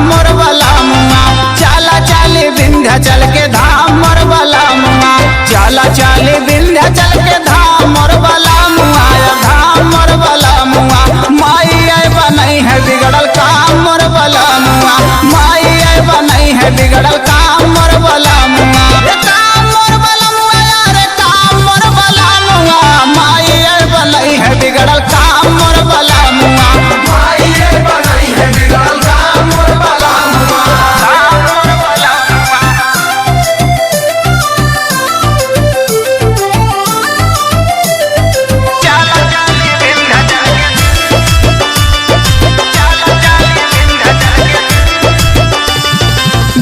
मोर बला मुआ। चला चली विंध्याचल के धाम मोर बला मुआ। चला चली विंध्याचल के धाम मोर बला मुआ। धाम मोर बला मुआ। माई आई बनई है बिगड़ल काम मोर बला मुआ। माई आई बनई है बिगड़ल काम मोर बला मुआ। काम मोर बला मुआ यार काम मोर बला मुआ। माई आई बनई है बिगड़ल काम मोर बला मुआ। माई आई बनई है बिगड़ल काम मोर बला मुआ। काम मोर बला मुआ। चला चली विंध्याचल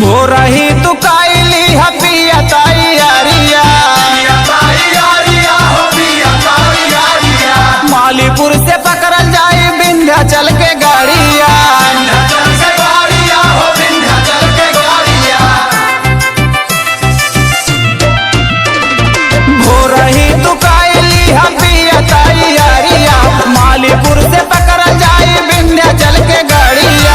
भोरही तू काइली हपिया तैयारिया। मालीपुर से पकड़ल जाई विंध्याचल के गाड़िया। भोरही तू काइली हपिया तैयारिया। मालीपुर से पकड़ल जाई विंध्याचल के गाड़िया।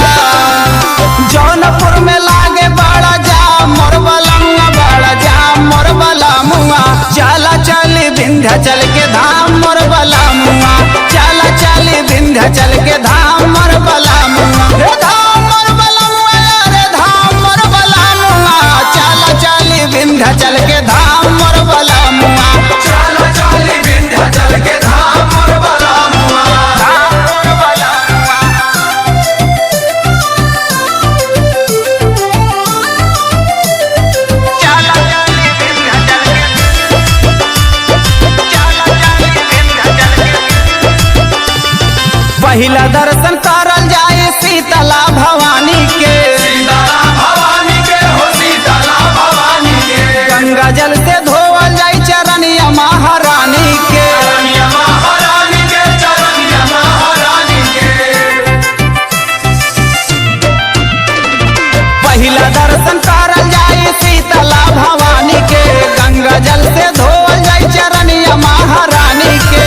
जौनपुर में लागे बड़ा जाम मोर बला मुआ। बड़ा जाम मोर बला मुआ। चला चली विंध्याचल के धाम मोर बला मुआ। चला चली विंध्याचल के धाम मोर बला मुआ। रे धाम मोर बला मुआ रे धाम मोर बला मुआ। चला चली विंध्याचल के धाम मोर बला मुआ। चला चली विंध्याचल के धाम मोर बला मुआ। धाम मोर बला मुआ। चला चली विंध्याचल पहिला दर्शन करल जाए शीतला भवानी के। गंगा जल से धोवल जाए चरनिया महारानी के। पहिला दर्शन करल जाए शीतला भवानी के। गंगा जल से धोवल जाए चरनिया महारानी के।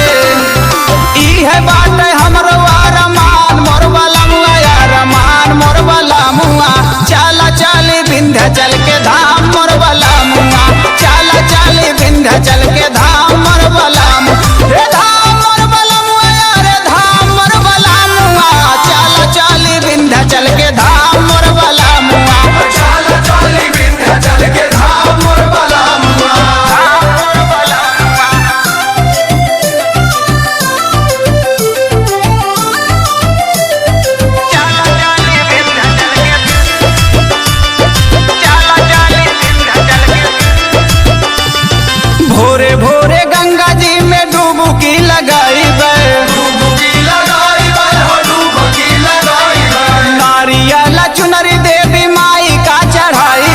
ई है बात हमरो अरमान मोर बला मुआ। अरमान मोर बला मुआ। चला चली विंध्याचल के धाम मोर बला मुआ। चला चली विंध्याचल के धाम मोर बला मुआ। रे धाम मोर बला मुआ रे धाम मोर बला मुआ। चला चली विंध्याचल के धाम मोर बला मुआ। चला चली विंध्याचल के धाम मोर बला मुआ। धाम मोर बला मुआ। भोरे भोरे गंगा जी में डुबकी लगाई नारियल चुनरी देवी माई का चढ़ाई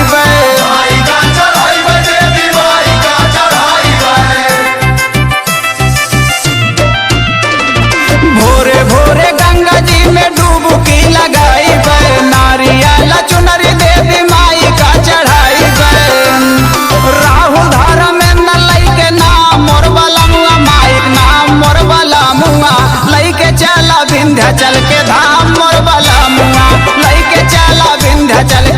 भोरे भोरे गंगा जी में डुबकी लगाई नारियल चुनरी देवी माई का चढ़ाई राहुल धारा में न लई के नाम मोर बला मुआ। माई नाम मोर बला मुआ। लई के चला विंध्याचल के धाम मोर बला मुआ। लई के चला विंध्याचल